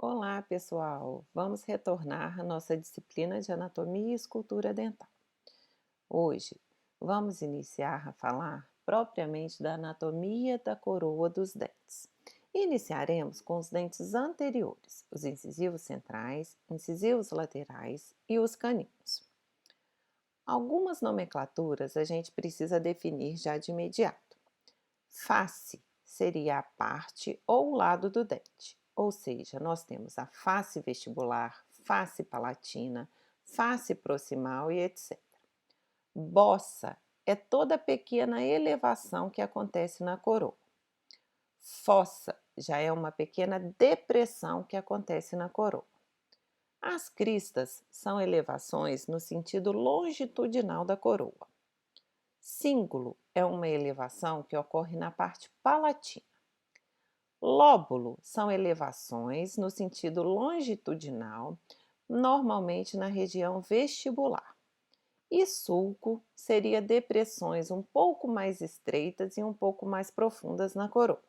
Olá, pessoal! Vamos retornar à nossa disciplina de Anatomia e Escultura Dental. Hoje, vamos iniciar a falar propriamente da anatomia da coroa dos dentes. Iniciaremos com os dentes anteriores, os incisivos centrais, incisivos laterais e os caninos. Algumas nomenclaturas a gente precisa definir já de imediato. Face seria a parte ou o lado do dente, ou seja, nós temos a face vestibular, face palatina, face proximal e etc. Bossa é toda pequena elevação que acontece na coroa. Fossa já é uma pequena depressão que acontece na coroa. As cristas são elevações no sentido longitudinal da coroa. Cíngulo é uma elevação que ocorre na parte palatina. Lóbulo são elevações no sentido longitudinal, normalmente na região vestibular. E sulco seria depressões um pouco mais estreitas e um pouco mais profundas na coroa.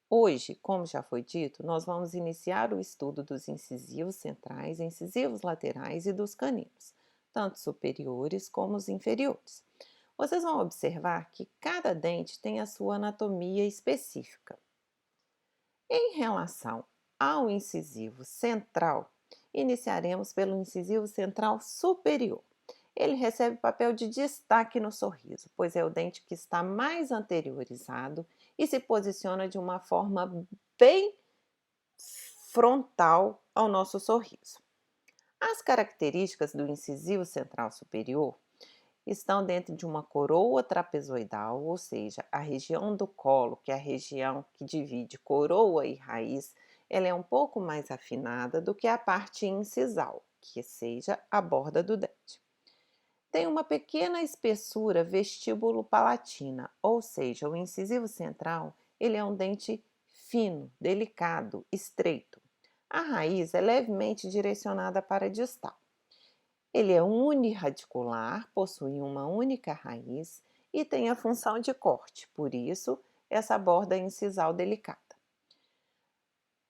Hoje, como já foi dito, nós vamos iniciar o estudo dos incisivos centrais, incisivos laterais e dos caninos, tanto superiores como os inferiores. Vocês vão observar que cada dente tem a sua anatomia específica. Em relação ao incisivo central, iniciaremos pelo incisivo central superior. Ele recebe papel de destaque no sorriso, pois é o dente que está mais anteriorizado e se posiciona de uma forma bem frontal ao nosso sorriso. As características do incisivo central superior estão dentro de uma coroa trapezoidal, ou seja, a região do colo, que é a região que divide coroa e raiz, ela é um pouco mais afinada do que a parte incisal, que seja a borda do dente. Tem uma pequena espessura vestíbulo-palatina, ou seja, o incisivo central, ele é um dente fino, delicado, estreito. A raiz é levemente direcionada para a distal. Ele é unirradicular, possui uma única raiz e tem a função de corte, por isso, essa borda incisal delicada.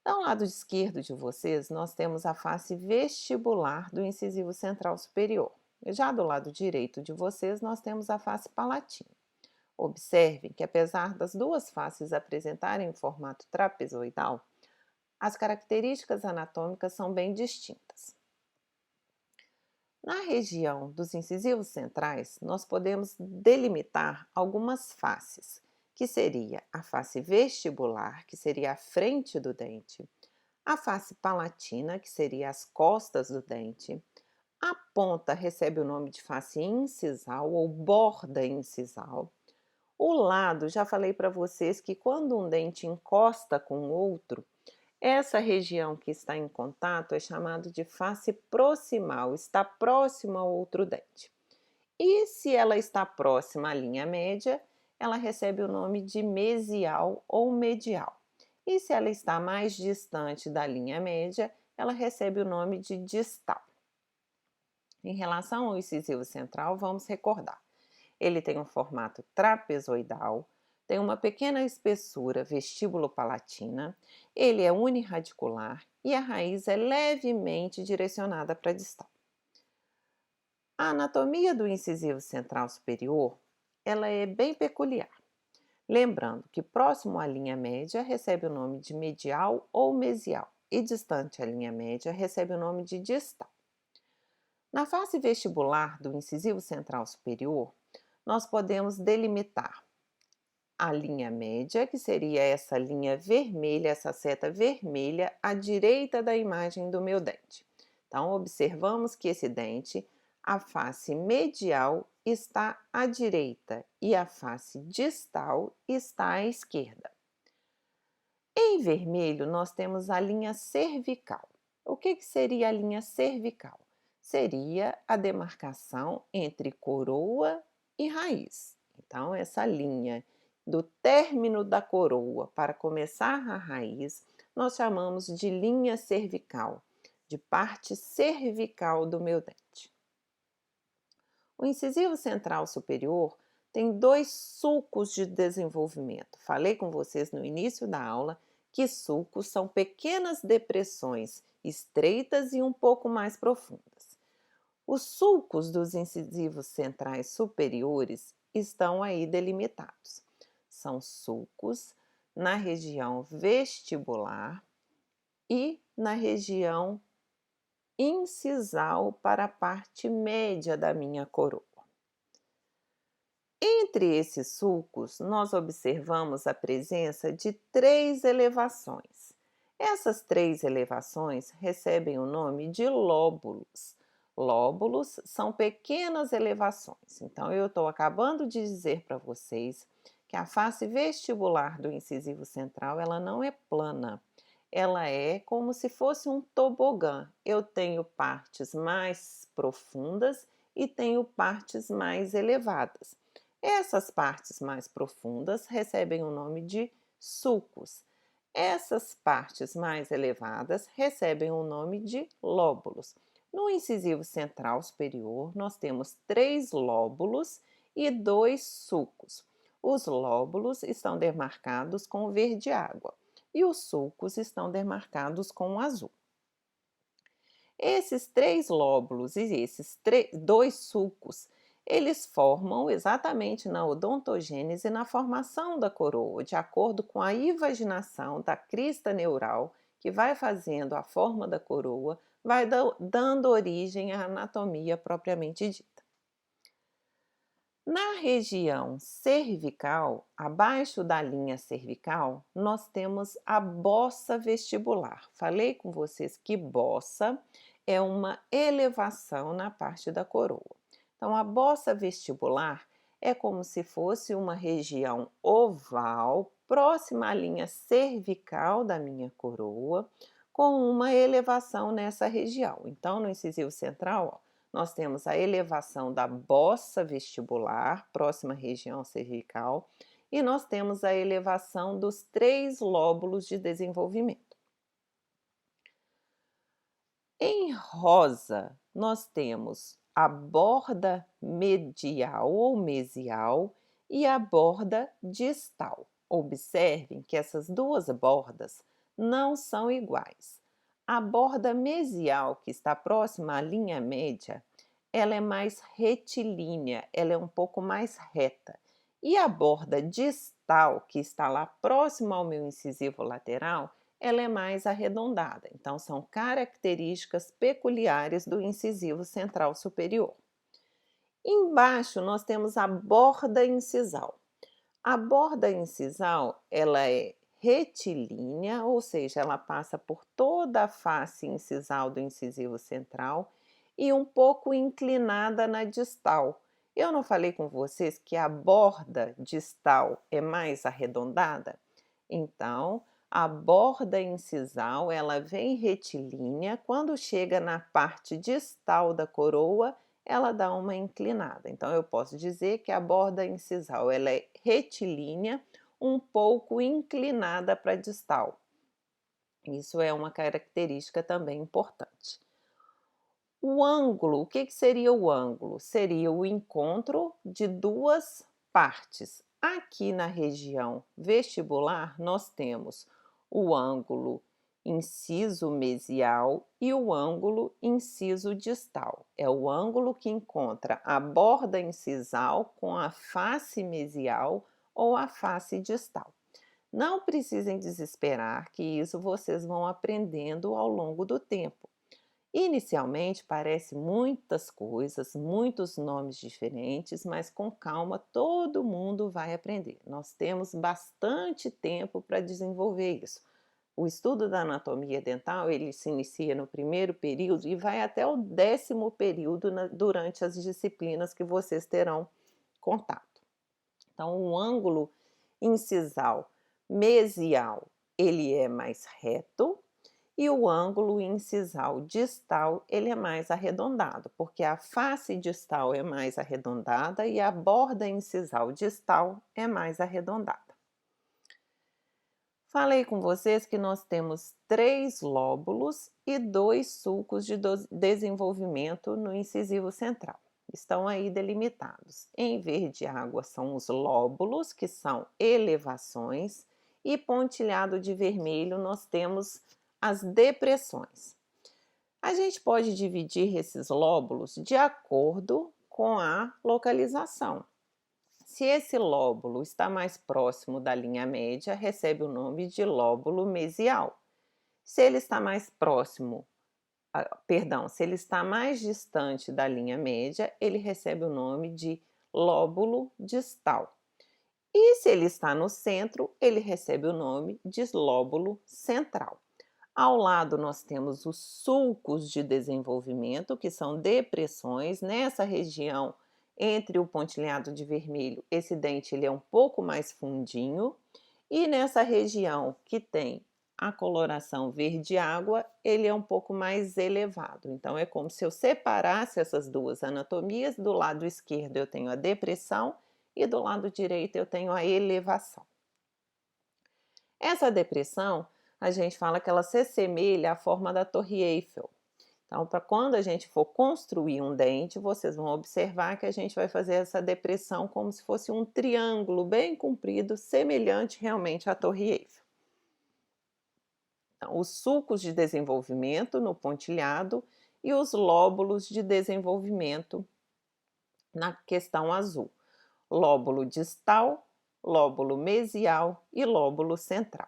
Ao lado esquerdo de vocês, nós temos a face vestibular do incisivo central superior. Já do lado direito de vocês, nós temos a face palatina. Observem que, apesar das duas faces apresentarem o formato trapezoidal, as características anatômicas são bem distintas. Na região dos incisivos centrais, nós podemos delimitar algumas faces, que seria a face vestibular, que seria a frente do dente, a face palatina, que seria as costas do dente, a ponta recebe o nome de face incisal ou borda incisal. O lado, já falei para vocês que quando um dente encosta com o outro, essa região que está em contato é chamada de face proximal, está próxima ao outro dente. E se ela está próxima à linha média, ela recebe o nome de mesial ou medial. E se ela está mais distante da linha média, ela recebe o nome de distal. Em relação ao incisivo central, vamos recordar. Ele tem um formato trapezoidal, tem uma pequena espessura vestíbulo-palatina, ele é unirradicular e a raiz é levemente direcionada para a distal. A anatomia do incisivo central superior, ela é bem peculiar. Lembrando que próximo à linha média recebe o nome de medial ou mesial e distante à linha média recebe o nome de distal. Na face vestibular do incisivo central superior, nós podemos delimitar a linha média, que seria essa linha vermelha, essa seta vermelha à direita da imagem do meu dente. Então, observamos que esse dente, a face medial está à direita e a face distal está à esquerda. Em vermelho, nós temos a linha cervical. O que seria a linha cervical? Seria a demarcação entre coroa e raiz. Então, essa linha do término da coroa para começar a raiz, nós chamamos de linha cervical, de parte cervical do meu dente. O incisivo central superior tem dois sulcos de desenvolvimento. Falei com vocês no início da aula que sulcos são pequenas depressões estreitas e um pouco mais profundas. Os sulcos dos incisivos centrais superiores estão aí delimitados. São sulcos na região vestibular e na região incisal para a parte média da minha coroa. Entre esses sulcos, nós observamos a presença de 3 elevações. Essas 3 elevações recebem o nome de lóbulos. Lóbulos são pequenas elevações. Então, eu estou acabando de dizer para vocês que a face vestibular do incisivo central, ela não é plana. Ela é como se fosse um tobogã. Eu tenho partes mais profundas e tenho partes mais elevadas. Essas partes mais profundas recebem o nome de sulcos. Essas partes mais elevadas recebem o nome de lóbulos. No incisivo central superior, nós temos 3 lóbulos e 2 sulcos. Os lóbulos estão demarcados com verde água e os sulcos estão demarcados com azul. Esses 3 lóbulos e esses 2 sulcos, eles formam exatamente na odontogênese, na formação da coroa, de acordo com a invaginação da crista neural, que vai fazendo a forma da coroa, vai dando origem à anatomia propriamente dita. Na região cervical, abaixo da linha cervical, nós temos a bossa vestibular. Falei com vocês que bossa é uma elevação na parte da coroa. Então, a bossa vestibular é como se fosse uma região oval, próxima à linha cervical da minha coroa, com uma elevação nessa região. Então, no incisivo central, ó, nós temos a elevação da bossa vestibular, próxima à região cervical, e nós temos a elevação dos 3 lóbulos de desenvolvimento. Em rosa, nós temos a borda medial ou mesial e a borda distal. Observem que essas duas bordas não são iguais. A borda mesial, que está próxima à linha média, ela é mais retilínea, ela é um pouco mais reta. E a borda distal, que está lá próxima ao meu incisivo lateral, ela é mais arredondada. Então, são características peculiares do incisivo central superior. Embaixo, nós temos a borda incisal. A borda incisal, ela é retilínea, ou seja, ela passa por toda a face incisal do incisivo central e um pouco inclinada na distal. Eu não falei com vocês que a borda distal é mais arredondada? Então, a borda incisal, ela vem retilínea, quando chega na parte distal da coroa, ela dá uma inclinada. Então, eu posso dizer que a borda incisal ela é retilínea, um pouco inclinada para a distal. Isso é uma característica também importante. O ângulo, o que seria o ângulo? Seria o encontro de duas partes. Aqui na região vestibular, nós temos o ângulo inciso mesial e o ângulo inciso distal. É o ângulo que encontra a borda incisal com a face mesial ou a face distal. Não precisem desesperar, que isso vocês vão aprendendo ao longo do tempo. Inicialmente parece muitas coisas, muitos nomes diferentes, mas com calma todo mundo vai aprender. Nós temos bastante tempo para desenvolver isso. O estudo da anatomia dental, ele se inicia no primeiro período e vai até o 10º período durante as disciplinas que vocês terão contato. Então, o ângulo incisal mesial, ele é mais reto, e o ângulo incisal distal, ele é mais arredondado, porque a face distal é mais arredondada e a borda incisal distal é mais arredondada. Falei com vocês que nós temos 3 lóbulos e 2 sulcos de desenvolvimento no incisivo central. Estão aí delimitados. Em verde água são os lóbulos, que são elevações, e pontilhado de vermelho nós temos as depressões. A gente pode dividir esses lóbulos de acordo com a localização. Se esse lóbulo está mais próximo da linha média, recebe o nome de lóbulo mesial. Se ele está mais próximo, se ele está mais distante da linha média, ele recebe o nome de lóbulo distal. E se ele está no centro, ele recebe o nome de lóbulo central. Ao lado nós temos os sulcos de desenvolvimento, que são depressões. Nessa região, entre o pontilhado de vermelho, esse dente ele é um pouco mais fundinho. E nessa região que tem a coloração verde água, ele é um pouco mais elevado. Então, é como se eu separasse essas duas anatomias. Do lado esquerdo eu tenho a depressão e do lado direito eu tenho a elevação. Essa depressão, a gente fala que ela se assemelha à forma da Torre Eiffel. Então, para quando a gente for construir um dente, vocês vão observar que a gente vai fazer essa depressão como se fosse um triângulo bem comprido, semelhante realmente à Torre Eiffel. Então, os sulcos de desenvolvimento no pontilhado e os lóbulos de desenvolvimento na questão azul. Lóbulo distal, lóbulo mesial e lóbulo central.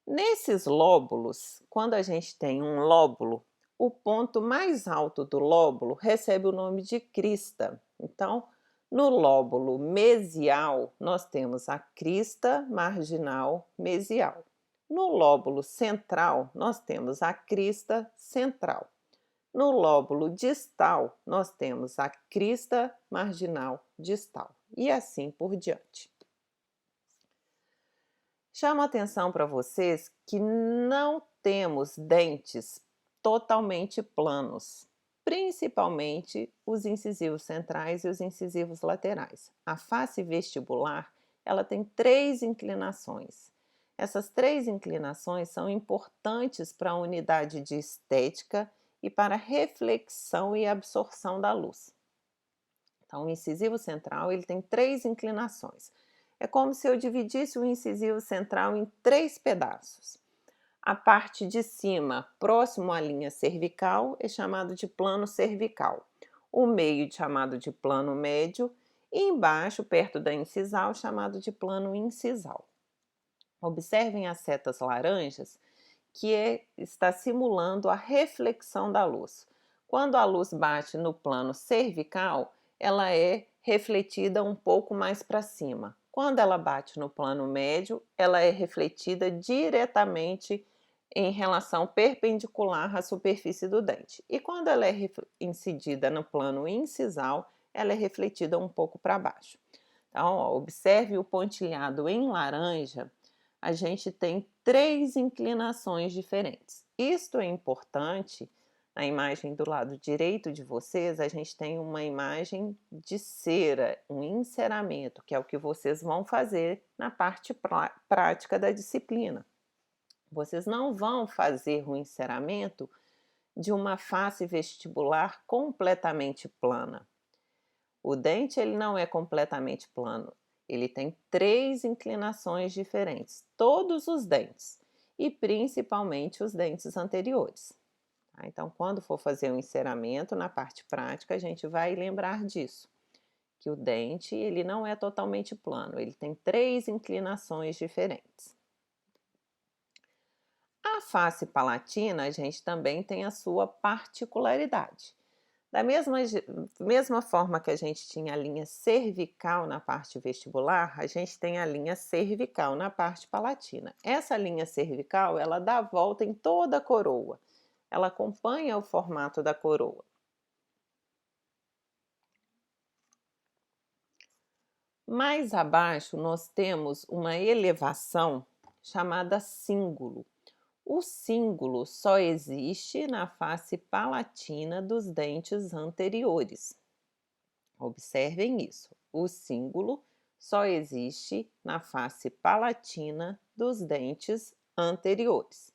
Nesses lóbulos, quando a gente tem um lóbulo, o ponto mais alto do lóbulo recebe o nome de crista. Então, no lóbulo mesial, nós temos a crista marginal mesial. No lóbulo central, nós temos a crista central. No lóbulo distal, nós temos a crista marginal distal. E assim por diante. Chamo a atenção para vocês que não temos dentes totalmente planos, principalmente os incisivos centrais e os incisivos laterais. A face vestibular, ela tem 3 inclinações. Essas 3 inclinações são importantes para a unidade de estética e para a reflexão e absorção da luz. Então, o incisivo central ele tem 3 inclinações. É como se eu dividisse o incisivo central em 3 pedaços. A parte de cima, próximo à linha cervical, é chamado de plano cervical. O meio, chamado de plano médio. E embaixo, perto da incisal, chamado de plano incisal. Observem as setas laranjas, que está simulando a reflexão da luz. Quando a luz bate no plano cervical, ela é refletida um pouco mais para cima. Quando ela bate no plano médio, ela é refletida diretamente em relação perpendicular à superfície do dente. E quando ela é incidida no plano incisal, ela é refletida um pouco para baixo. Então, observe o pontilhado em laranja. A gente tem 3 inclinações diferentes. Isto é importante. Na imagem do lado direito de vocês, a gente tem uma imagem de cera, um enceramento, que é o que vocês vão fazer na parte prática da disciplina. Vocês não vão fazer o enceramento de uma face vestibular completamente plana. O dente ele não é completamente plano. Ele tem 3 inclinações diferentes, todos os dentes, e principalmente os dentes anteriores. Então, quando for fazer o enceramento, na parte prática, a gente vai lembrar disso, que o dente ele não é totalmente plano, ele tem 3 inclinações diferentes. A face palatina, a gente também tem a sua particularidade. Da mesma forma que a gente tinha a linha cervical na parte vestibular, a gente tem a linha cervical na parte palatina. Essa linha cervical, ela dá a volta em toda a coroa. Ela acompanha o formato da coroa. Mais abaixo, nós temos uma elevação chamada cíngulo. O cíngulo só existe na face palatina dos dentes anteriores. Observem isso. O cíngulo só existe na face palatina dos dentes anteriores.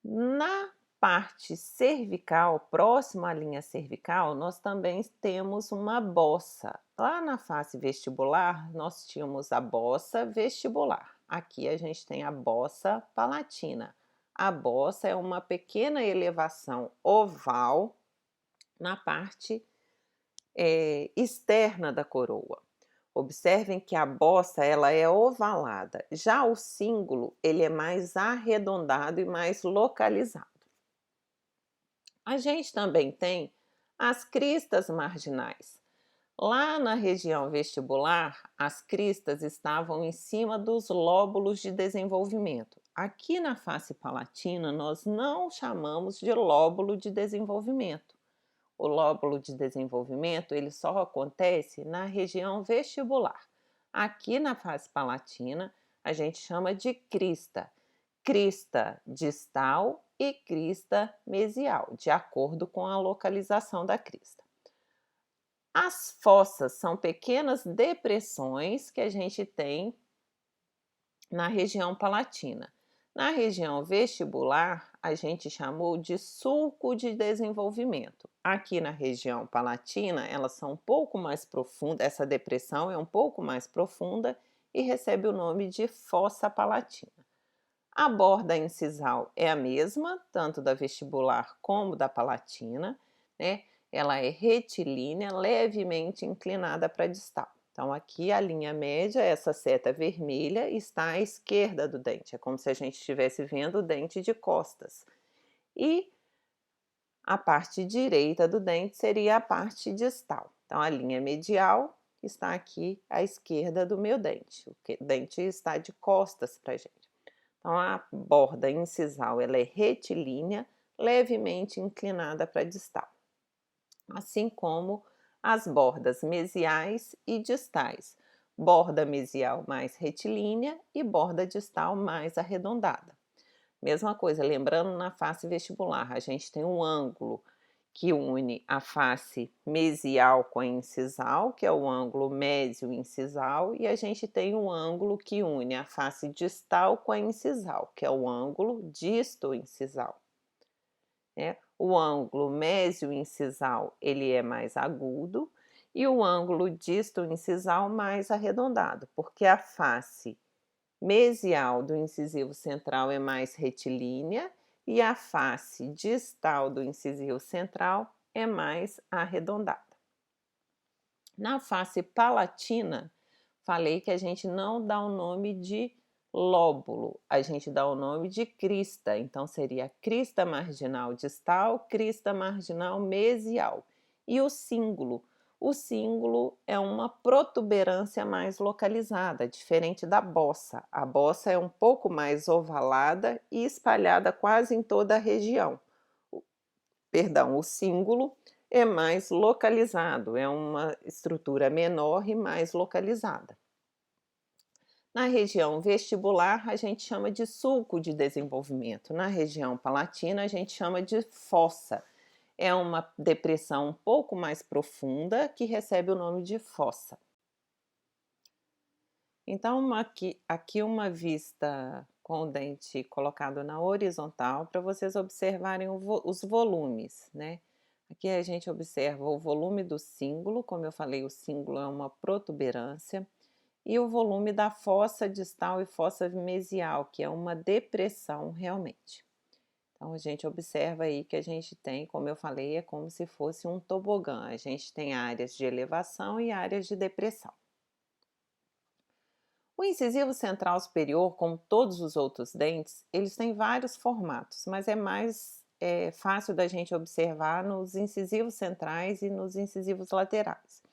Na parte cervical, próximo à linha cervical, nós também temos uma bossa. Lá na face vestibular, nós tínhamos a bossa vestibular. Aqui a gente tem a bossa palatina. A bossa é uma pequena elevação oval na parte externa da coroa. Observem que a bossa ela é ovalada, já o cíngulo ele é mais arredondado e mais localizado. A gente também tem as cristas marginais. Lá na região vestibular, as cristas estavam em cima dos lóbulos de desenvolvimento. Aqui na face palatina, nós não chamamos de lóbulo de desenvolvimento. O lóbulo de desenvolvimento, ele só acontece na região vestibular. Aqui na face palatina, a gente chama de crista. Crista distal e crista mesial, de acordo com a localização da crista. As fossas são pequenas depressões que a gente tem na região palatina. Na região vestibular, a gente chamou de sulco de desenvolvimento. Aqui na região palatina, elas são um pouco mais profundas, essa depressão é um pouco mais profunda e recebe o nome de fossa palatina. A borda incisal é a mesma, tanto da vestibular como da palatina, né? Ela é retilínea, levemente inclinada para distal. Então, aqui a linha média, essa seta vermelha, está à esquerda do dente. É como se a gente estivesse vendo o dente de costas. E a parte direita do dente seria a parte distal. Então, a linha medial está aqui à esquerda do meu dente. O dente está de costas para a gente. Então, a borda incisal ela é retilínea, levemente inclinada para distal. Assim como as bordas mesiais e distais. Borda mesial mais retilínea e borda distal mais arredondada. Mesma coisa, lembrando na face vestibular, a gente tem um ângulo que une a face mesial com a incisal, que é o ângulo mésio-incisal, e a gente tem um ângulo que une a face distal com a incisal, que é o ângulo disto-incisal. O ângulo mésio-incisal ele é mais agudo e o ângulo disto-incisal mais arredondado, porque a face mesial do incisivo central é mais retilínea e a face distal do incisivo central é mais arredondada. Na face palatina, falei que a gente não dá o nome de lóbulo, a gente dá o nome de crista, então seria crista marginal distal, crista marginal mesial. E o cíngulo? O cíngulo é uma protuberância mais localizada, diferente da bossa. A bossa é um pouco mais ovalada e espalhada quase em toda a região. O cíngulo é mais localizado, é uma estrutura menor e mais localizada. Na região vestibular, a gente chama de sulco de desenvolvimento. Na região palatina, a gente chama de fossa. É uma depressão um pouco mais profunda que recebe o nome de fossa. Então, aqui uma vista com o dente colocado na horizontal para vocês observarem os volumes, né? Aqui a gente observa o volume do cíngulo, como eu falei, o cíngulo é uma protuberância, e o volume da fossa distal e fossa mesial, que é uma depressão realmente. Então, a gente observa aí que a gente tem, como eu falei, é como se fosse um tobogã. A gente tem áreas de elevação e áreas de depressão. O incisivo central superior, como todos os outros dentes, eles têm vários formatos, mas é mais fácil da gente observar nos incisivos centrais e nos incisivos laterais.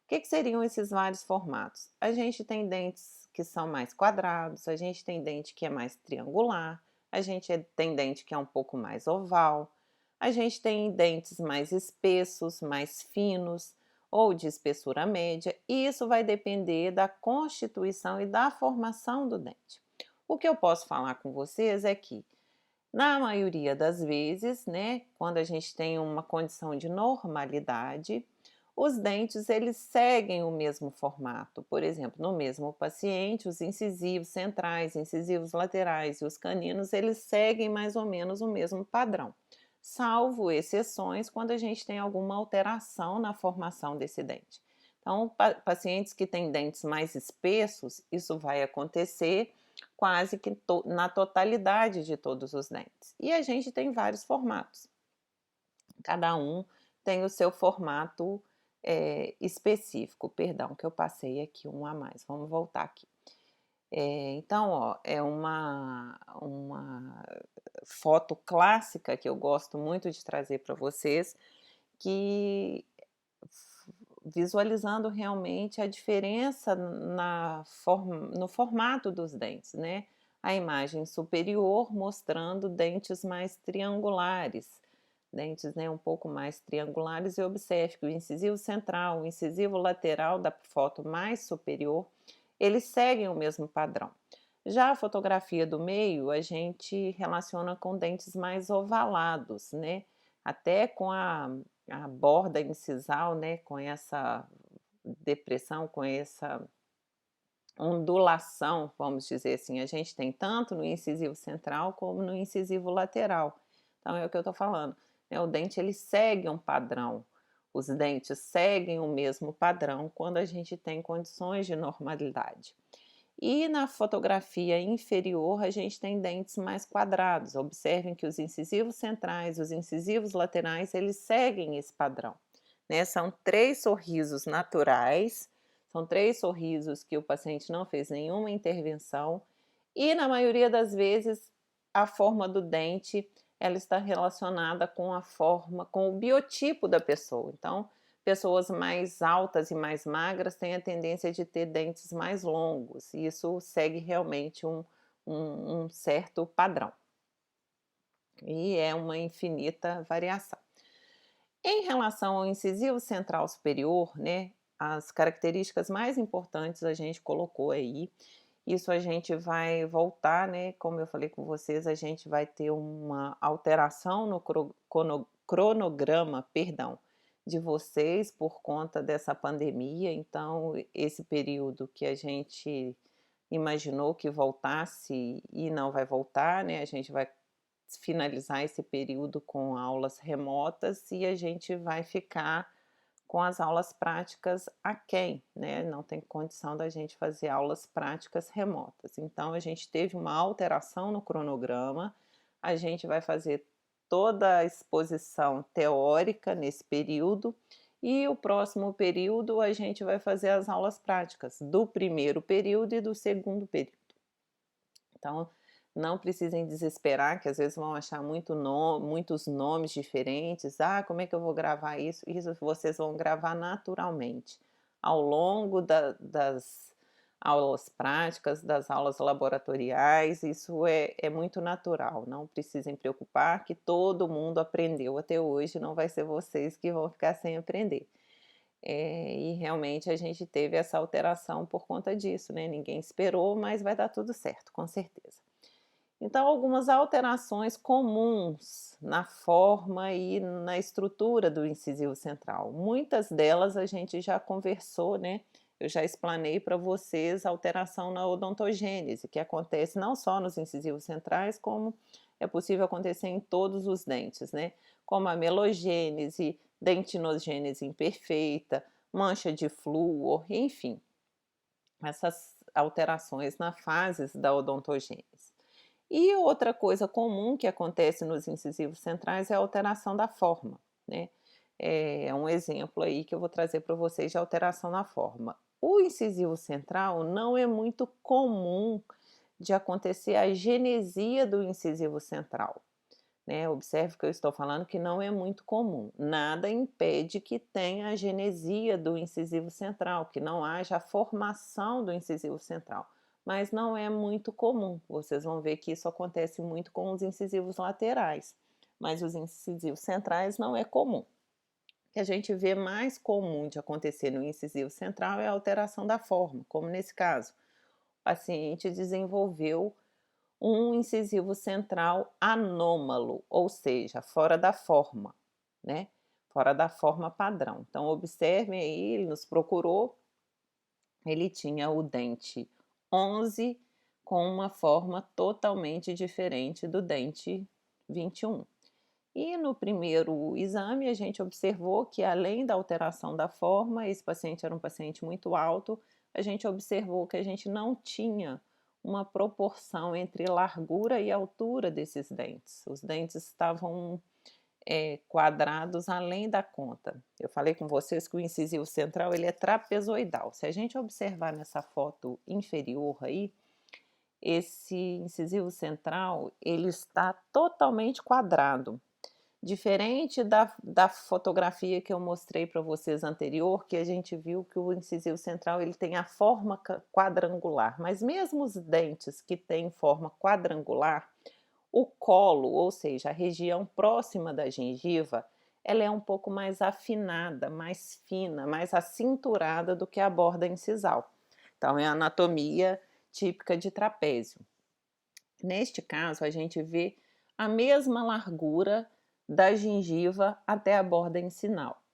O que seriam esses vários formatos? A gente tem dentes que são mais quadrados, a gente tem dente que é mais triangular, a gente tem dente que é um pouco mais oval, a gente tem dentes mais espessos, mais finos ou de espessura média, e isso vai depender da constituição e da formação do dente. O que eu posso falar com vocês é que, na maioria das vezes, né, quando a gente tem uma condição de normalidade, os dentes eles seguem o mesmo formato. Por exemplo, no mesmo paciente, os incisivos centrais, incisivos laterais e os caninos, eles seguem mais ou menos o mesmo padrão, salvo exceções quando a gente tem alguma alteração na formação desse dente. Então, pacientes que têm dentes mais espessos, isso vai acontecer quase que na totalidade de todos os dentes. E a gente tem vários formatos. Cada um tem o seu formato específico. Perdão, que eu passei aqui um a mais. Vamos voltar aqui. Então, ó, é uma foto clássica que eu gosto muito de trazer para vocês, que visualizando realmente a diferença no formato dos dentes, né? A imagem superior mostrando dentes mais triangulares, dentes, né, um pouco mais triangulares, e observe que o incisivo central, o incisivo lateral da foto mais superior, eles seguem o mesmo padrão. Já a fotografia do meio, a gente relaciona com dentes mais ovalados, né? Até com a borda incisal, né, com essa depressão, com essa ondulação, vamos dizer assim, a gente tem tanto no incisivo central como no incisivo lateral. Então é o que eu estou falando, né, o dente ele segue um padrão, os dentes seguem o mesmo padrão quando a gente tem condições de normalidade. E na fotografia inferior a gente tem dentes mais quadrados. Observem que os incisivos centrais, os incisivos laterais, eles seguem esse padrão, né? São 3 sorrisos naturais, são 3 sorrisos que o paciente não fez nenhuma intervenção e na maioria das vezes a forma do dente ela está relacionada com a forma, com o biotipo da pessoa. Então, pessoas mais altas e mais magras têm a tendência de ter dentes mais longos, e isso segue realmente um certo padrão. E é uma infinita variação. Em relação ao incisivo central superior, né, as características mais importantes a gente colocou aí. Isso a gente vai voltar, né? Como eu falei com vocês, a gente vai ter uma alteração no cronograma, perdão, de vocês por conta dessa pandemia. Então, esse período que a gente imaginou que voltasse e não vai voltar, né? A gente vai finalizar esse período com aulas remotas e a gente vai ficar com as aulas práticas aquém, né? Não tem condição da gente fazer aulas práticas remotas. Então, a gente teve uma alteração no cronograma, a gente vai fazer toda a exposição teórica nesse período e o próximo período a gente vai fazer as aulas práticas do primeiro período e do segundo período. Então, não precisem desesperar, que às vezes vão achar muitos nomes diferentes. Ah, como é que eu vou gravar isso? Isso vocês vão gravar naturalmente. Ao longo das aulas práticas, das aulas laboratoriais, isso é muito natural. Não precisem preocupar que todo mundo aprendeu até hoje, não vai ser vocês que vão ficar sem aprender. E realmente a gente teve essa alteração por conta disso, né? Ninguém esperou, mas vai dar tudo certo, com certeza. Então, algumas alterações comuns na forma e na estrutura do incisivo central. Muitas delas a gente já conversou, né? Eu já explanei para vocês a alteração na odontogênese, que acontece não só nos incisivos centrais, como é possível acontecer em todos os dentes, né? Como a melogênese, dentinogênese imperfeita, mancha de flúor, enfim, essas alterações na fases da odontogênese. E outra coisa comum que acontece nos incisivos centrais é a alteração da forma, né? É um exemplo aí que eu vou trazer para vocês de alteração na forma. O incisivo central não é muito comum de acontecer a genesia do incisivo central, né? Observe que eu estou falando que não é muito comum. Nada impede que tenha a genesia do incisivo central, que não haja a formação do incisivo central, mas não é muito comum. Vocês vão ver que isso acontece muito com os incisivos laterais, mas os incisivos centrais não é comum. O que a gente vê mais comum de acontecer no incisivo central é a alteração da forma, como nesse caso. O paciente desenvolveu um incisivo central anômalo, ou seja, fora da forma, né? fora da forma padrão. Então observem aí, ele nos procurou, ele tinha o dente 11 com uma forma totalmente diferente do dente 21. E no primeiro exame a gente observou que, além da alteração da forma, esse paciente era um paciente muito alto, a gente observou que a gente não tinha uma proporção entre largura e altura desses dentes. Os dentes estavam quadrados além da conta. Eu falei com vocês que o incisivo central ele é trapezoidal. Se a gente observar nessa foto inferior aí, esse incisivo central ele está totalmente quadrado. Diferente da fotografia que eu mostrei para vocês anterior, que a gente viu que o incisivo central ele tem a forma quadrangular, mas mesmo os dentes que têm forma quadrangular, o colo, ou seja, a região próxima da gengiva, ela é um pouco mais afinada, mais fina, mais acinturada do que a borda incisal. Então é a anatomia típica de trapézio. Neste caso, a gente vê a mesma largura da gengiva até a borda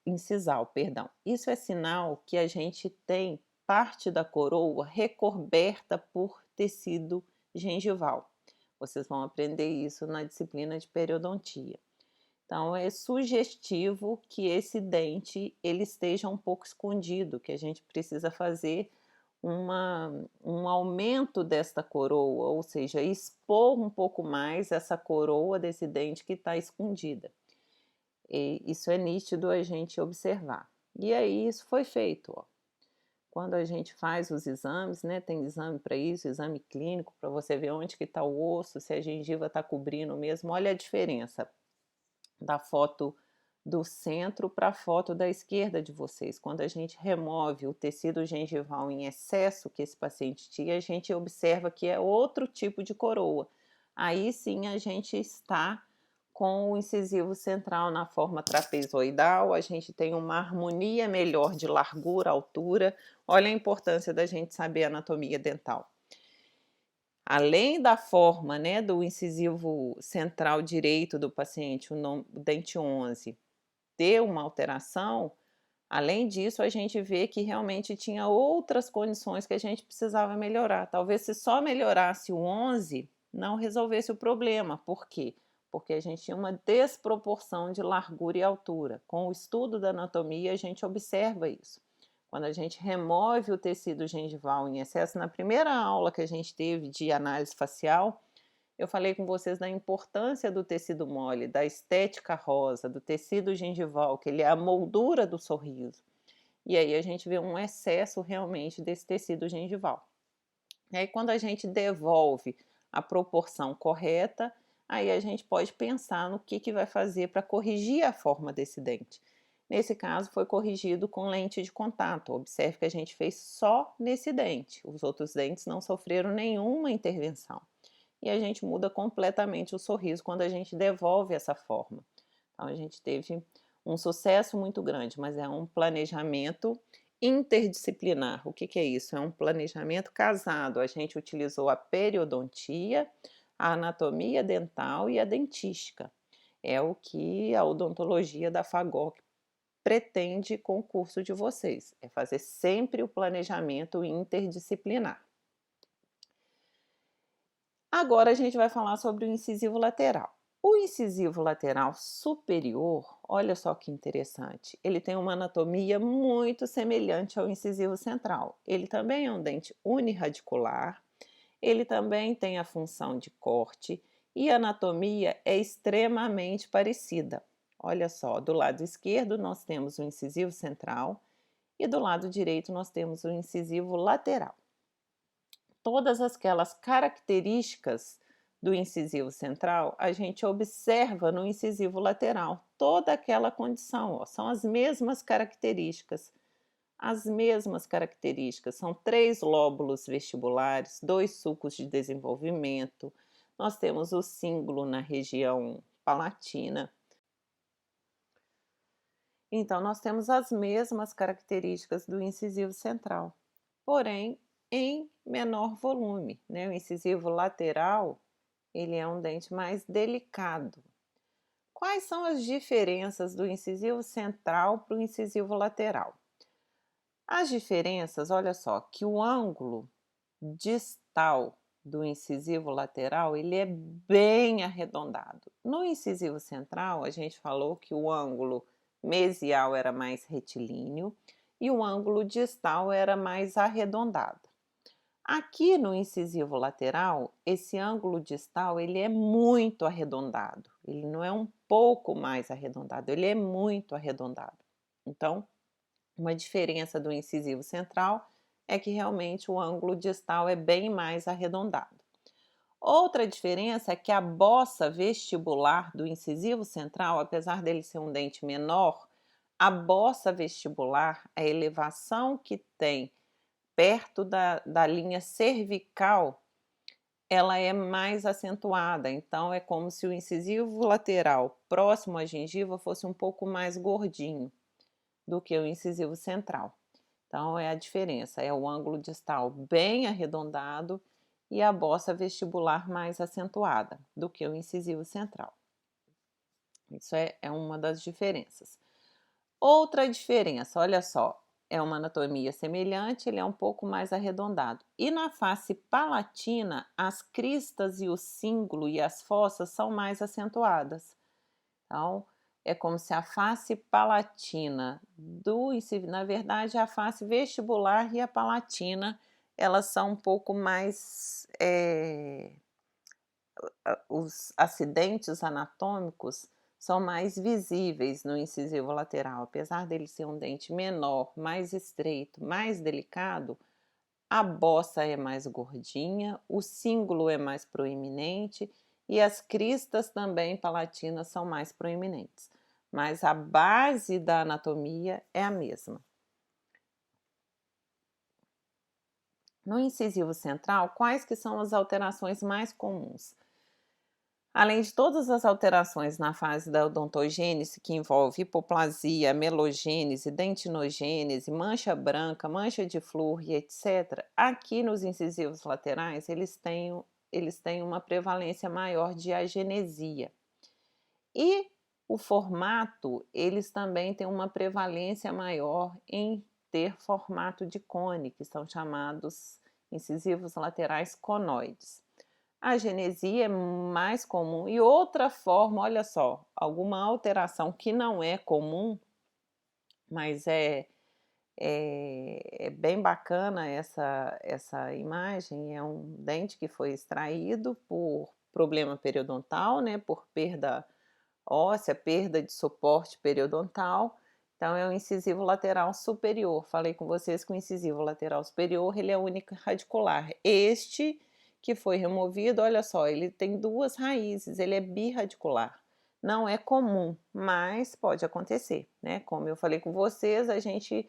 incisal, perdão. Isso é sinal que a gente tem parte da coroa recoberta por tecido gengival. Vocês vão aprender isso na disciplina de periodontia. Então é sugestivo que esse dente ele esteja um pouco escondido, que a gente precisa fazer um aumento desta coroa, ou seja, expor um pouco mais essa coroa desse dente que está escondida. E isso é nítido a gente observar. E aí isso foi feito, ó. Quando a gente faz os exames, né, tem exame para isso, exame clínico, para você ver onde que está o osso, se a gengiva está cobrindo mesmo. Olha a diferença da foto do centro para a foto da esquerda de vocês. Quando a gente remove o tecido gengival em excesso que esse paciente tinha, a gente observa que é outro tipo de coroa. Aí sim a gente está com o incisivo central na forma trapezoidal, a gente tem uma harmonia melhor de largura, altura. Olha a importância da gente saber anatomia dental. Além da forma, né, do incisivo central direito do paciente, o dente 11, ter uma alteração, além disso, a gente vê que realmente tinha outras condições que a gente precisava melhorar. Talvez se só melhorasse o 11, não resolvesse o problema. Por quê? Porque a gente tinha uma desproporção de largura e altura. Com o estudo da anatomia, a gente observa isso. Quando a gente remove o tecido gengival em excesso, na primeira aula que a gente teve de análise facial, eu falei com vocês da importância do tecido mole, da estética rosa, do tecido gengival, que ele é a moldura do sorriso. E aí a gente vê um excesso realmente desse tecido gengival. E aí quando a gente devolve a proporção correta, aí a gente pode pensar no que vai fazer para corrigir a forma desse dente. Nesse caso foi corrigido com lente de contato. Observe que a gente fez só nesse dente. Os outros dentes não sofreram nenhuma intervenção. E a gente muda completamente o sorriso quando a gente devolve essa forma. Então a gente teve um sucesso muito grande, mas é um planejamento interdisciplinar. O que é isso? É um planejamento casado. A gente utilizou a periodontia, a anatomia dental e a dentística. É o que a odontologia da FAGOC pretende com o curso de vocês. É fazer sempre o planejamento interdisciplinar. Agora a gente vai falar sobre o incisivo lateral. O incisivo lateral superior, olha só que interessante, ele tem uma anatomia muito semelhante ao incisivo central. Ele também é um dente uniradicular, ele também tem a função de corte e a anatomia é extremamente parecida. Olha só, do lado esquerdo nós temos o incisivo central e do lado direito nós temos o incisivo lateral. Todas aquelas características do incisivo central, a gente observa no incisivo lateral. Toda aquela condição, ó, são as mesmas características. As mesmas características, são 3 lóbulos vestibulares, 2 sulcos de desenvolvimento, nós temos o cíngulo na região palatina. Então, nós temos as mesmas características do incisivo central, porém em menor volume, né? O incisivo lateral, ele é um dente mais delicado. Quais são as diferenças do incisivo central para o incisivo lateral? As diferenças, olha só, que o ângulo distal do incisivo lateral, ele é bem arredondado. No incisivo central, a gente falou que o ângulo mesial era mais retilíneo e o ângulo distal era mais arredondado. Aqui no incisivo lateral, esse ângulo distal, ele é muito arredondado. Ele não é um pouco mais arredondado, ele é muito arredondado. Então, uma diferença do incisivo central é que realmente o ângulo distal é bem mais arredondado. Outra diferença é que a bossa vestibular do incisivo central, apesar dele ser um dente menor, a bossa vestibular, a elevação que tem perto da linha cervical, ela é mais acentuada. Então, é como se o incisivo lateral próximo à gengiva fosse um pouco mais gordinho do que o incisivo central. Então, é a diferença, é o ângulo distal bem arredondado e a bossa vestibular mais acentuada do que o incisivo central. Isso é uma das diferenças. Outra diferença, olha só, é uma anatomia semelhante, ele é um pouco mais arredondado. E na face palatina, as cristas e o cíngulo e as fossas são mais acentuadas. Então, é como se a face palatina na verdade, a face vestibular e a palatina, elas são um pouco mais, os acidentes anatômicos são mais visíveis no incisivo lateral. Apesar dele ser um dente menor, mais estreito, mais delicado, a bossa é mais gordinha, o cíngulo é mais proeminente e as cristas também palatinas são mais proeminentes. Mas a base da anatomia é a mesma. No incisivo central, quais que são as alterações mais comuns? Além de todas as alterações na fase da odontogênese, que envolve hipoplasia, melogênese, dentinogênese, mancha branca, mancha de flúor e etc., aqui nos incisivos laterais eles têm uma prevalência maior de agenesia. E o formato, eles também têm uma prevalência maior em ter formato de cone, que são chamados incisivos laterais conoides. A genesia é mais comum e outra forma, olha só, alguma alteração que não é comum, mas é bem bacana essa imagem, é um dente que foi extraído por problema periodontal, né, por perda óssea, perda de suporte periodontal, então é o incisivo lateral superior. Falei com vocês que o incisivo lateral superior, ele é uniradicular. Este que foi removido, olha só, ele tem duas raízes, ele é birradicular. Não é comum, mas pode acontecer, né? Como eu falei com vocês, a gente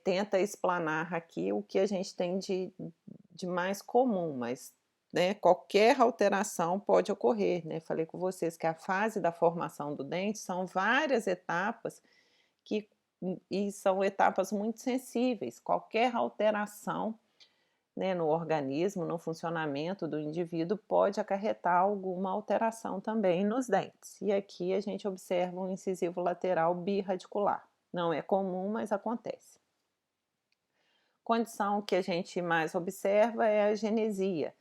tenta explanar aqui o que a gente tem de mais comum, mas né, qualquer alteração pode ocorrer, né? Falei com vocês que a fase da formação do dente são várias etapas e são etapas muito sensíveis. Qualquer alteração, né, no organismo, no funcionamento do indivíduo pode acarretar alguma alteração também nos dentes. E aqui a gente observa um incisivo lateral birradicular. Não é comum, mas acontece. Condição que a gente mais observa é a genesia.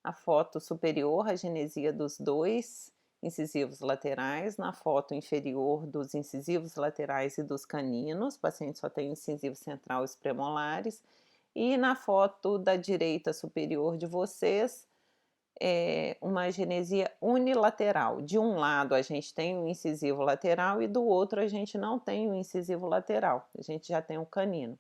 A foto superior, a genesia dos dois incisivos laterais, na foto inferior dos incisivos laterais e dos caninos, o paciente só tem o incisivo central e os premolares, e na foto da direita superior de vocês, uma genesia unilateral. De um lado a gente tem o incisivo lateral e do outro a gente não tem o incisivo lateral, a gente já tem o canino.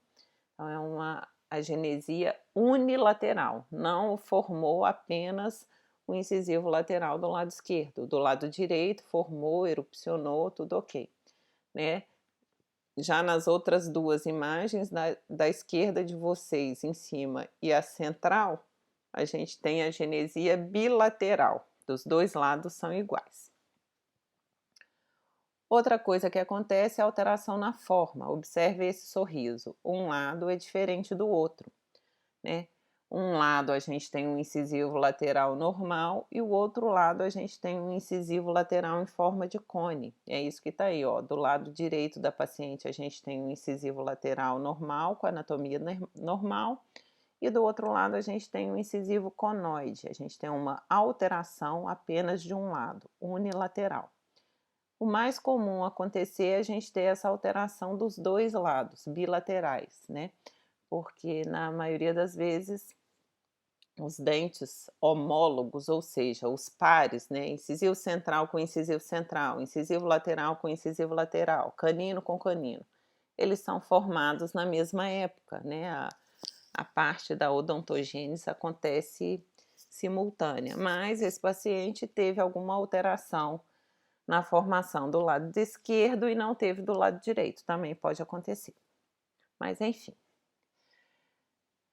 Então é uma agenesia unilateral, não formou apenas o incisivo lateral do lado esquerdo. Do lado direito formou, erupcionou, tudo ok, né? Já nas outras duas imagens, da esquerda de vocês em cima e a central, a gente tem a genesia bilateral, dos dois lados são iguais. Outra coisa que acontece é a alteração na forma. Observe esse sorriso. Um lado é diferente do outro, né? Um lado a gente tem um incisivo lateral normal e o outro lado a gente tem um incisivo lateral em forma de cone. É isso que está aí, ó. Do lado direito da paciente a gente tem um incisivo lateral normal, com anatomia normal, e do outro lado a gente tem um incisivo conoide. A gente tem uma alteração apenas de um lado, unilateral. O mais comum acontecer é a gente ter essa alteração dos dois lados, bilaterais, né? Porque na maioria das vezes os dentes homólogos, ou seja, os pares, né? Incisivo central com incisivo central, incisivo lateral com incisivo lateral, canino com canino, eles são formados na mesma época, né? A parte da odontogênese acontece simultânea, mas esse paciente teve alguma alteração na formação do lado esquerdo e não teve do lado direito, também pode acontecer. Mas enfim.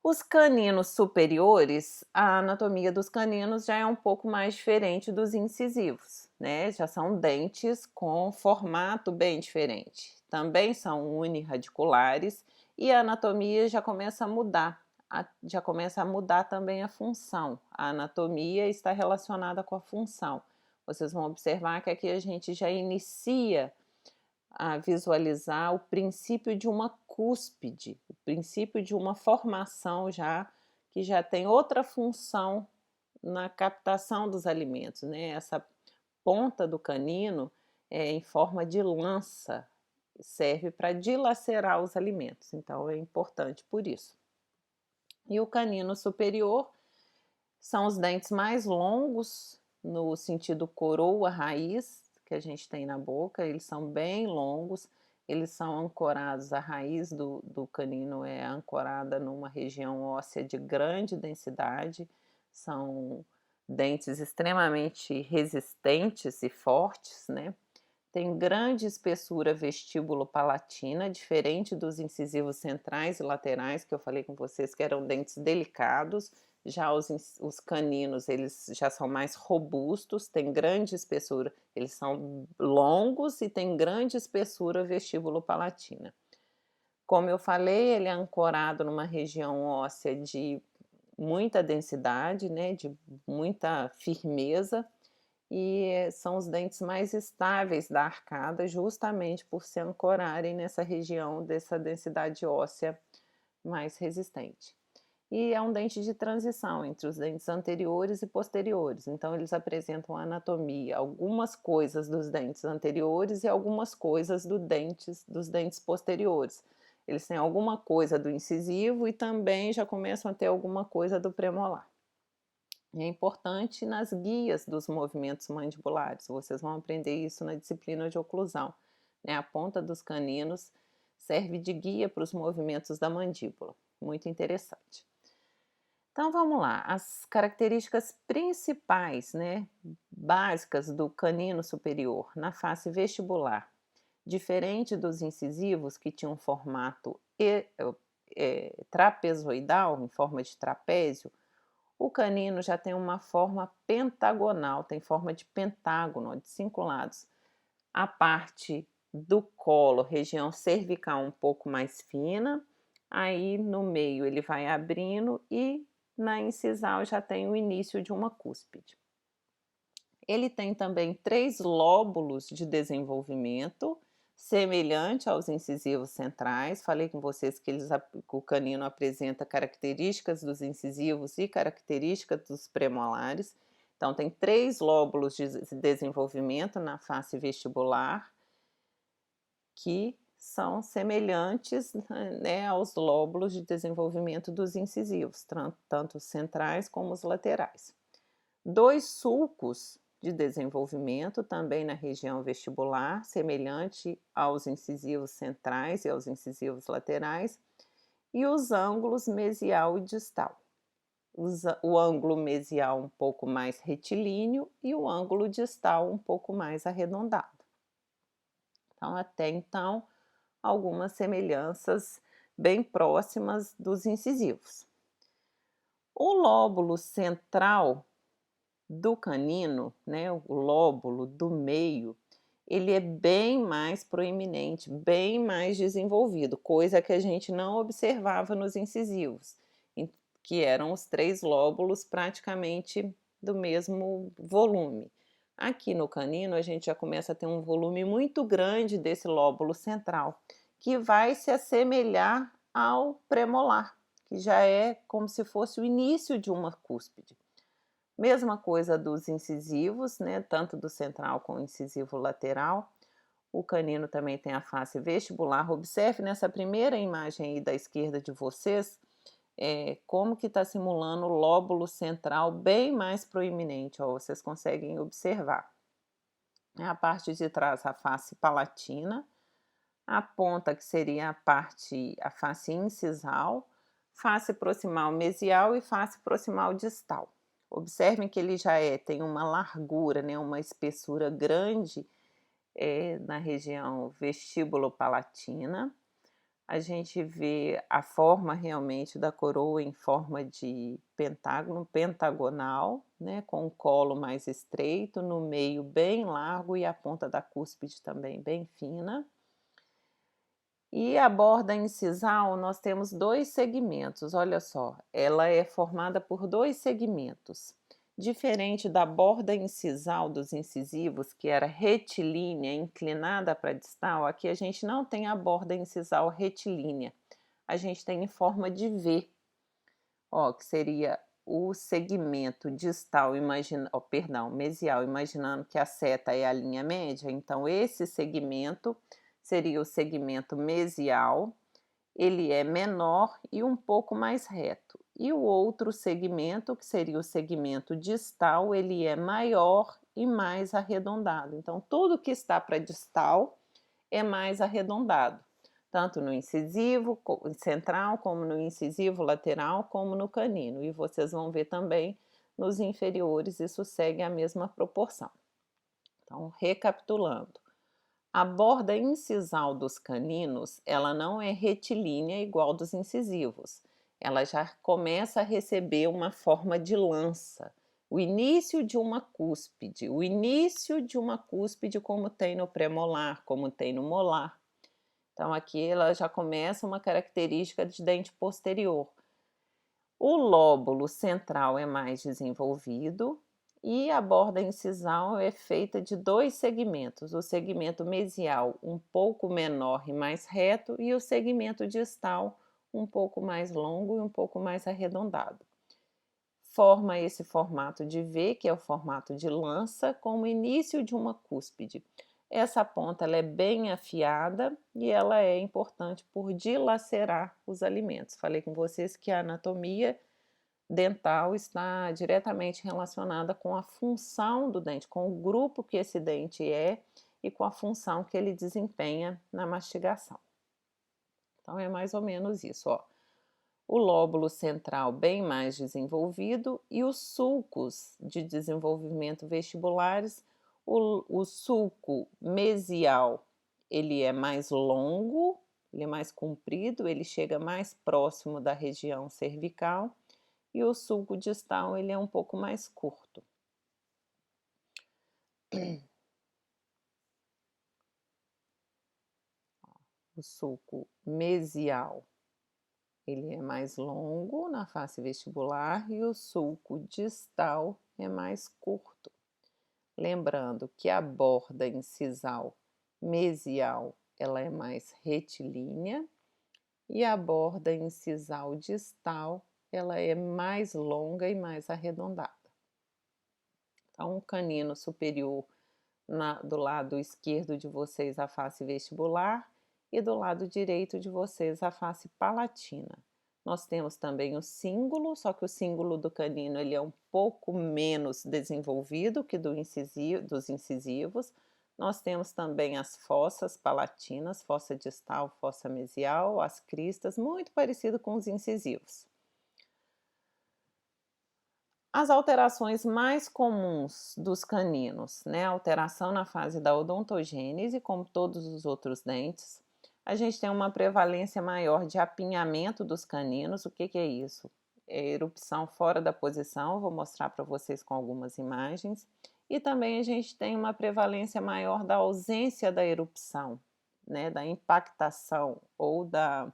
Os caninos superiores, a anatomia dos caninos já é um pouco mais diferente dos incisivos, né? Já são dentes com formato bem diferente. Também são unirradiculares e a anatomia já começa a mudar. Já começa a mudar também a função. A anatomia está relacionada com a função. Vocês vão observar que aqui a gente já inicia a visualizar o princípio de uma cúspide, o princípio de uma formação já que já tem outra função na captação dos alimentos, né? Essa ponta do canino é em forma de lança, serve para dilacerar os alimentos, então é importante por isso. E o canino superior são os dentes mais longos, no sentido coroa raiz, que a gente tem na boca, eles são bem longos, eles são ancorados, a raiz do canino é ancorada numa região óssea de grande densidade, são dentes extremamente resistentes e fortes, né? Tem grande espessura vestíbulo-palatina, diferente dos incisivos centrais e laterais, que eu falei com vocês que eram dentes delicados. Já os caninos, eles já são mais robustos, têm grande espessura, eles são longos e têm grande espessura vestíbulo-palatina. Como eu falei, ele é ancorado numa região óssea de muita densidade, né, de muita firmeza, e são os dentes mais estáveis da arcada, justamente por se ancorarem nessa região dessa densidade óssea mais resistente. E é um dente de transição entre os dentes anteriores e posteriores, então eles apresentam a anatomia, algumas coisas dos dentes anteriores e algumas coisas dos dentes posteriores. Eles têm alguma coisa do incisivo e também já começam a ter alguma coisa do premolar. É importante nas guias dos movimentos mandibulares, vocês vão aprender isso na disciplina de oclusão, né? A ponta dos caninos serve de guia para os movimentos da mandíbula, muito interessante. Então vamos lá, as características principais, né, básicas do canino superior na face vestibular. Diferente dos incisivos que tinham um formato trapezoidal, em forma de trapézio, o canino já tem uma forma pentagonal, tem forma de pentágono, de 5 lados. A parte do colo, região cervical um pouco mais fina, aí no meio ele vai abrindo e na incisal já tem o início de uma cúspide. Ele tem também 3 lóbulos de desenvolvimento, semelhante aos incisivos centrais. Falei com vocês que o canino apresenta características dos incisivos e características dos premolares. Então, tem 3 lóbulos de desenvolvimento na face vestibular, que são semelhantes, né, aos lóbulos de desenvolvimento dos incisivos, tanto os centrais como os laterais. 2 sulcos de desenvolvimento também na região vestibular, semelhante aos incisivos centrais e aos incisivos laterais, e os ângulos mesial e distal. O ângulo mesial um pouco mais retilíneo e o ângulo distal um pouco mais arredondado. Então, até então, algumas semelhanças bem próximas dos incisivos. O lóbulo central do canino, né, o lóbulo do meio, ele é bem mais proeminente, bem mais desenvolvido, coisa que a gente não observava nos incisivos, que eram os 3 lóbulos praticamente do mesmo volume. Aqui no canino, a gente já começa a ter um volume muito grande desse lóbulo central, que vai se assemelhar ao premolar, que já é como se fosse o início de uma cúspide. Mesma coisa dos incisivos, né, tanto do central como incisivo lateral. O canino também tem a face vestibular. Observe nessa primeira imagem aí da esquerda de vocês, como que está simulando o lóbulo central bem mais proeminente, ó, vocês conseguem observar. A parte de trás, a face palatina, a ponta que seria a face incisal, face proximal mesial e face proximal distal. Observem que ele já tem uma largura, né, uma espessura grande na região vestíbulo-palatina. A gente vê a forma realmente da coroa em forma de pentágono, pentagonal, né, com o colo mais estreito, no meio bem largo e a ponta da cúspide também bem fina. E a borda incisal, nós temos 2 segmentos, olha só, ela é formada por 2 segmentos. Diferente da borda incisal dos incisivos, que era retilínea, inclinada para distal, aqui a gente não tem a borda incisal retilínea, a gente tem em forma de V, ó, que seria o segmento distal, mesial, imaginando que a seta é a linha média, então esse segmento seria o segmento mesial, ele é menor e um pouco mais reto. E o outro segmento, que seria o segmento distal, ele é maior e mais arredondado. Então, tudo que está para distal é mais arredondado, tanto no incisivo central, como no incisivo lateral, como no canino. E vocês vão ver também nos inferiores, isso segue a mesma proporção. Então, recapitulando. A borda incisal dos caninos, ela não é retilínea igual dos incisivos. Ela já começa a receber uma forma de lança. O início de uma cúspide, como tem no premolar, como tem no molar. Então aqui ela já começa uma característica de dente posterior. O lóbulo central é mais desenvolvido e a borda incisal é feita de 2 segmentos, o segmento mesial um pouco menor e mais reto e o segmento distal um pouco mais longo e um pouco mais arredondado. Forma esse formato de V, que é o formato de lança, com o início de uma cúspide. Essa ponta ela é bem afiada e ela é importante por dilacerar os alimentos. Falei com vocês que a anatomia dental está diretamente relacionada com a função do dente, com o grupo que esse dente é e com a função que ele desempenha na mastigação. Então é mais ou menos isso, ó. O lóbulo central bem mais desenvolvido e os sulcos de desenvolvimento vestibulares. O sulco mesial, ele é mais longo, ele é mais comprido, ele chega mais próximo da região cervical e o sulco distal, ele é um pouco mais curto. O sulco mesial, ele é mais longo na face vestibular e o sulco distal é mais curto. Lembrando que a borda incisal mesial, ela é mais retilínea e a borda incisal distal, ela é mais longa e mais arredondada. Então, o canino superior do lado esquerdo de vocês a face vestibular e do lado direito de vocês a face palatina. Nós temos também o cíngulo, só que o cíngulo do canino ele é um pouco menos desenvolvido que dos incisivos. Nós temos também as fossas palatinas, fossa distal, fossa mesial, as cristas, muito parecido com os incisivos. As alterações mais comuns dos caninos, né? Alteração na fase da odontogênese, como todos os outros dentes. A gente tem uma prevalência maior de apinhamento dos caninos. O que é isso? É erupção fora da posição, vou mostrar para vocês com algumas imagens. E também a gente tem uma prevalência maior da ausência da erupção, né? Da impactação ou da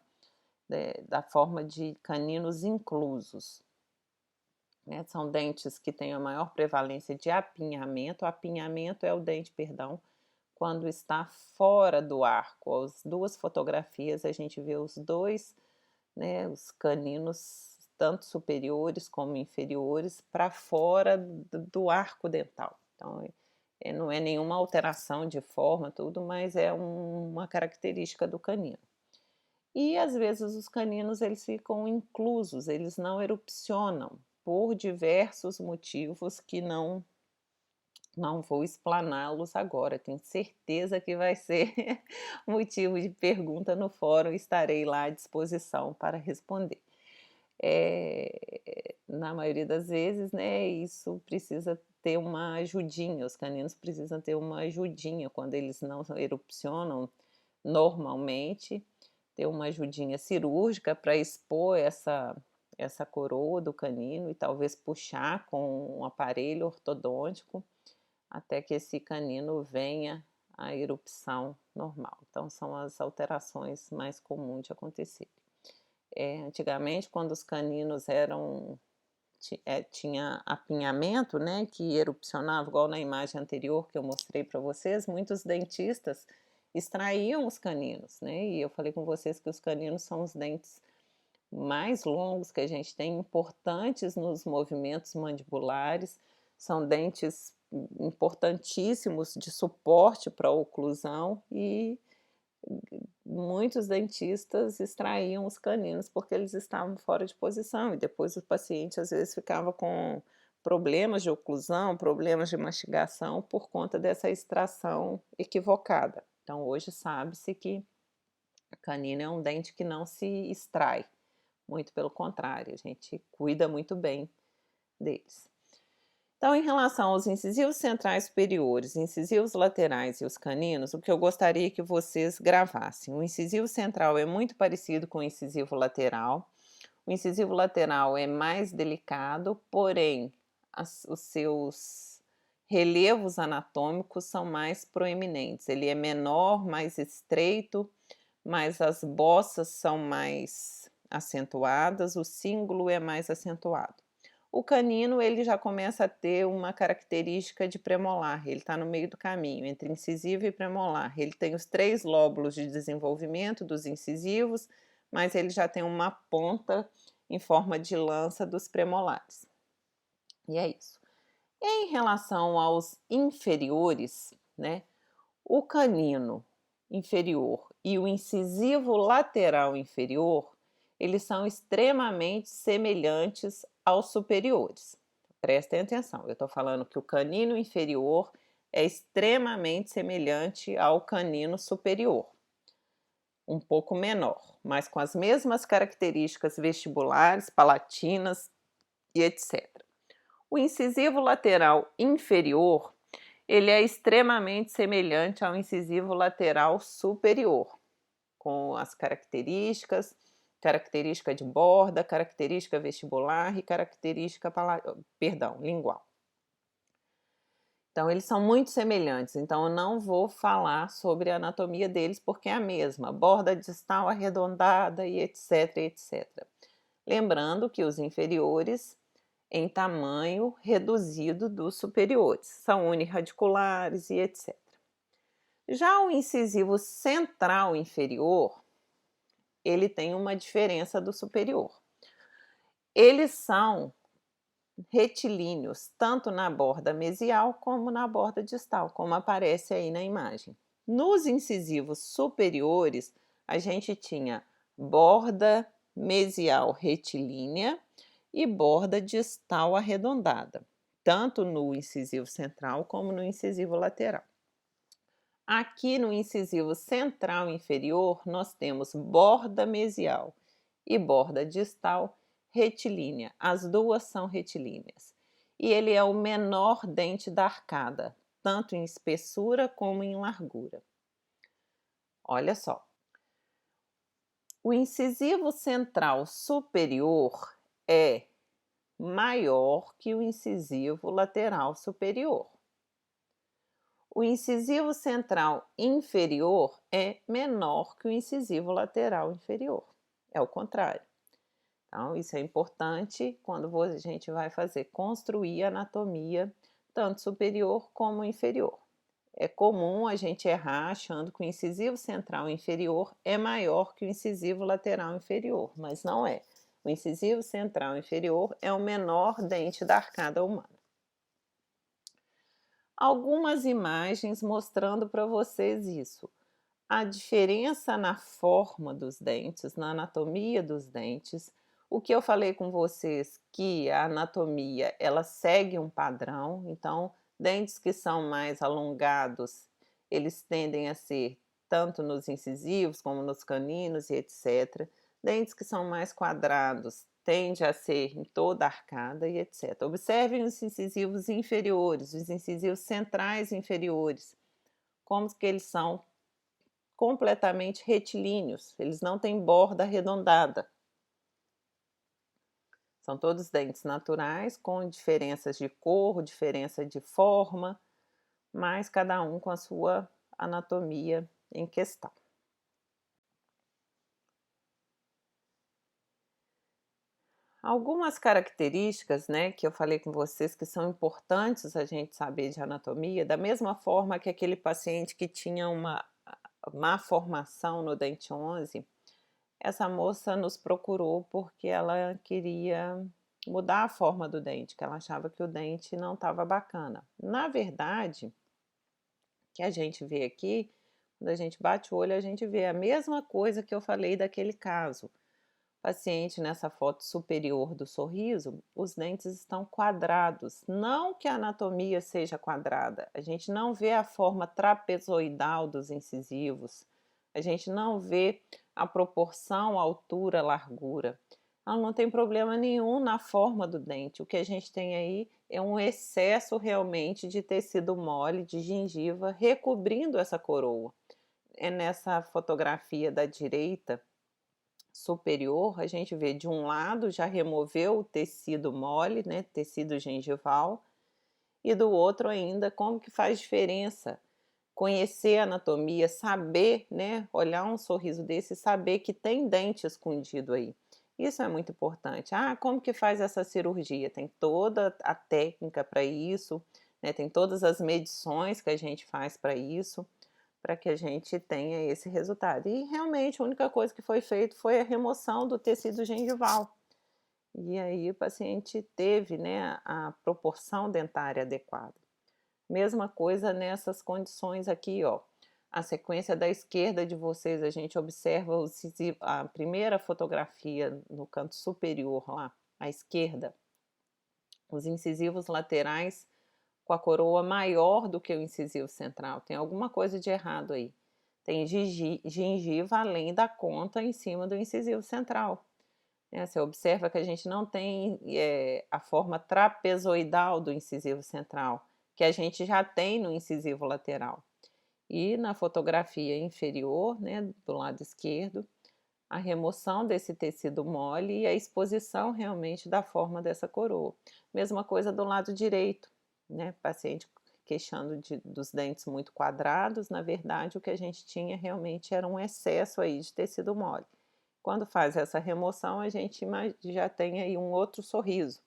da forma de caninos inclusos, né? São dentes que têm a maior prevalência de apinhamento. O apinhamento é o dente, perdão, quando está fora do arco. As duas fotografias a gente vê os dois, né, os caninos, tanto superiores como inferiores, para fora do arco dental. Então, não é nenhuma alteração de forma, tudo, mas é uma característica do canino. E às vezes os caninos eles ficam inclusos, eles não erupcionam por diversos motivos que não vou explaná-los agora. Tenho certeza que vai ser motivo de pergunta no fórum, estarei lá à disposição para responder. Na maioria das vezes, né, isso precisa ter uma ajudinha, os caninos precisam ter uma ajudinha quando eles não erupcionam normalmente, ter uma ajudinha cirúrgica para expor essa coroa do canino e talvez puxar com um aparelho ortodôntico até que esse canino venha à erupção normal. Então, são as alterações mais comuns de acontecer. Antigamente, quando os caninos tinha apinhamento, né, que erupcionava, igual na imagem anterior que eu mostrei para vocês, muitos dentistas extraíam os caninos, né, e eu falei com vocês que os caninos são os dentes mais longos que a gente tem, importantes nos movimentos mandibulares, são dentes importantíssimos de suporte para a oclusão e muitos dentistas extraíam os caninos porque eles estavam fora de posição e depois o paciente às vezes ficava com problemas de oclusão, problemas de mastigação por conta dessa extração equivocada. Então hoje sabe-se que canino é um dente que não se extrai, muito pelo contrário, a gente cuida muito bem deles. Então, em relação aos incisivos centrais superiores, incisivos laterais e os caninos, o que eu gostaria que vocês gravassem. O incisivo central é muito parecido com o incisivo lateral. O incisivo lateral é mais delicado, porém, os seus relevos anatômicos são mais proeminentes. Ele é menor, mais estreito, mas as bossas são mais acentuadas, o cíngulo é mais acentuado. O canino ele já começa a ter uma característica de premolar, ele está no meio do caminho entre incisivo e premolar. Ele tem os 3 lóbulos de desenvolvimento dos incisivos, mas ele já tem uma ponta em forma de lança dos premolares. E é isso. Em relação aos inferiores, né, o canino inferior e o incisivo lateral inferior, eles são extremamente semelhantes aos superiores. Prestem atenção, eu estou falando que o canino inferior é extremamente semelhante ao canino superior, um pouco menor, mas com as mesmas características vestibulares, palatinas e etc. O incisivo lateral inferior ele é extremamente semelhante ao incisivo lateral superior, com as características, característica de borda, característica vestibular e característica lingual. Então, eles são muito semelhantes, então eu não vou falar sobre a anatomia deles porque é a mesma, borda distal arredondada e etc, etc. Lembrando que os inferiores em tamanho reduzido dos superiores, são unirradiculares e etc. Já o incisivo central inferior, ele tem uma diferença do superior. Eles são retilíneos, tanto na borda mesial como na borda distal, como aparece aí na imagem. Nos incisivos superiores, a gente tinha borda mesial retilínea e borda distal arredondada, tanto no incisivo central como no incisivo lateral. Aqui no incisivo central inferior, nós temos borda mesial e borda distal retilínea. As duas são retilíneas. E ele é o menor dente da arcada, tanto em espessura como em largura. Olha só. O incisivo central superior é maior que o incisivo lateral superior. O incisivo central inferior é menor que o incisivo lateral inferior. é o contrário. Então, isso é importante quando a gente vai construir a anatomia, tanto superior como inferior. É comum a gente errar achando que o incisivo central inferior é maior que o incisivo lateral inferior, mas não é. O incisivo central inferior é o menor dente da arcada humana. Algumas imagens mostrando para vocês isso. A diferença na forma dos dentes, na anatomia dos dentes. O que eu falei com vocês, que a anatomia ela segue um padrão, então dentes que são mais alongados, eles tendem a ser tanto nos incisivos como nos caninos e etc. Dentes que são mais quadrados tende a ser em toda a arcada e etc. Observem os incisivos inferiores, os incisivos centrais inferiores, como que eles são completamente retilíneos, eles não têm borda arredondada. São todos dentes naturais, com diferenças de cor, diferença de forma, mas cada um com a sua anatomia em questão. Algumas características, né, que eu falei com vocês que são importantes a gente saber de anatomia, da mesma forma que aquele paciente que tinha uma má formação no dente 11, essa moça nos procurou porque ela queria mudar a forma do dente, que ela achava que o dente não estava bacana. Na verdade, o que a gente vê aqui, quando a gente bate o olho, a gente vê a mesma coisa que eu falei daquele caso. Paciente nessa foto superior do sorriso, os dentes estão quadrados. Não que a anatomia seja quadrada, a gente não vê a forma trapezoidal dos incisivos, a gente não vê a proporção altura-largura. Não tem problema nenhum na forma do dente. O que a gente tem aí é um excesso realmente de tecido mole, de gengiva, recobrindo essa coroa. É nessa fotografia da direita superior, a gente vê de um lado já removeu o tecido mole, né, tecido gengival, e do outro ainda como que faz diferença conhecer a anatomia, saber, né, olhar um sorriso desse e saber que tem dente escondido aí. Isso é muito importante. Como que faz essa cirurgia? Tem toda a técnica para isso, né, tem todas as medições que a gente faz para isso, para que a gente tenha esse resultado. E realmente a única coisa que foi feito foi a remoção do tecido gengival. E aí o paciente teve, né, a proporção dentária adequada. Mesma coisa nessas condições aqui, ó. A sequência da esquerda de vocês, a gente observa a primeira fotografia no canto superior lá, à esquerda. Os incisivos laterais com a coroa maior do que o incisivo central. Tem alguma coisa de errado aí. Tem gengiva além da conta em cima do incisivo central. Você observa que a gente não tem a forma trapezoidal do incisivo central, que a gente já tem no incisivo lateral. E na fotografia inferior, né, do lado esquerdo, a remoção desse tecido mole e a exposição realmente da forma dessa coroa. Mesma coisa do lado direito, né, paciente queixando dos dentes muito quadrados, na verdade o que a gente tinha realmente era um excesso aí de tecido mole. Quando faz essa remoção, a gente já tem aí um outro sorriso,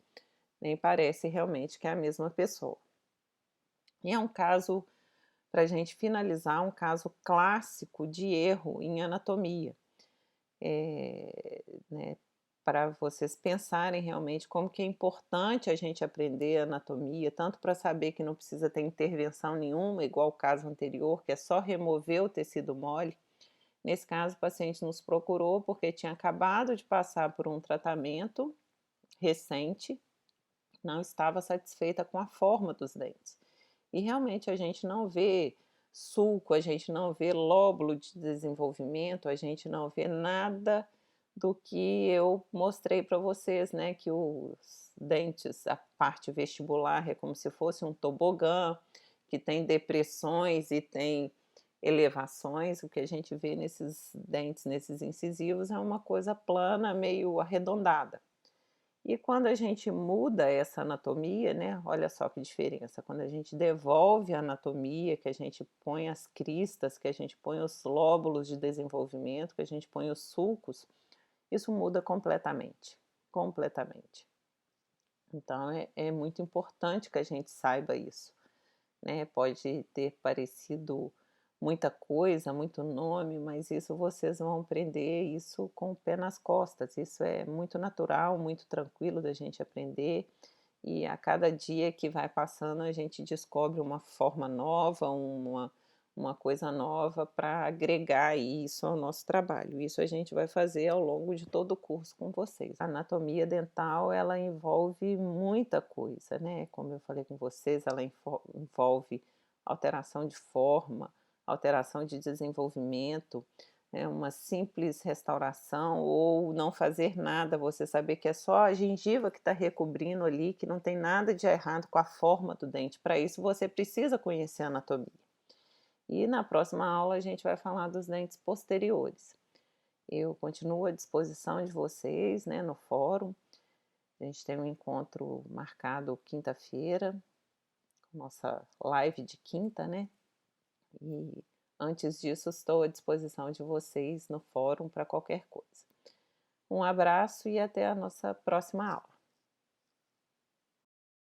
nem parece realmente que é a mesma pessoa. E é um caso, para a gente finalizar, um caso clássico de erro em anatomia. Né, para vocês pensarem realmente como que é importante a gente aprender anatomia, tanto para saber que não precisa ter intervenção nenhuma, igual o caso anterior, que é só remover o tecido mole. Nesse caso, o paciente nos procurou porque tinha acabado de passar por um tratamento recente, não estava satisfeita com a forma dos dentes. E realmente a gente não vê sulco, a gente não vê lóbulo de desenvolvimento, a gente não vê nada do que eu mostrei para vocês, né? Que os dentes, a parte vestibular é como se fosse um tobogã, que tem depressões e tem elevações. O que a gente vê nesses dentes, nesses incisivos, é uma coisa plana, meio arredondada. E quando a gente muda essa anatomia, né, olha só que diferença, quando a gente devolve a anatomia, que a gente põe as cristas, que a gente põe os lóbulos de desenvolvimento, que a gente põe os sulcos, isso muda completamente, completamente. Então é muito importante que a gente saiba isso, né, pode ter parecido muita coisa, muito nome, mas isso vocês vão aprender isso com o pé nas costas, isso é muito natural, muito tranquilo da gente aprender, e a cada dia que vai passando a gente descobre uma forma nova, uma coisa nova para agregar isso ao nosso trabalho. Isso a gente vai fazer ao longo de todo o curso com vocês. A anatomia dental, ela envolve muita coisa, né, como eu falei com vocês, ela envolve alteração de forma, alteração de desenvolvimento, uma simples restauração ou não fazer nada, você saber que é só a gengiva que está recobrindo ali, que não tem nada de errado com a forma do dente. Para isso você precisa conhecer a anatomia. E na próxima aula a gente vai falar dos dentes posteriores. Eu continuo à disposição de vocês, né, no fórum. A gente tem um encontro marcado quinta-feira, nossa live de quinta, né? E antes disso, estou à disposição de vocês no fórum para qualquer coisa. Um abraço e até a nossa próxima aula.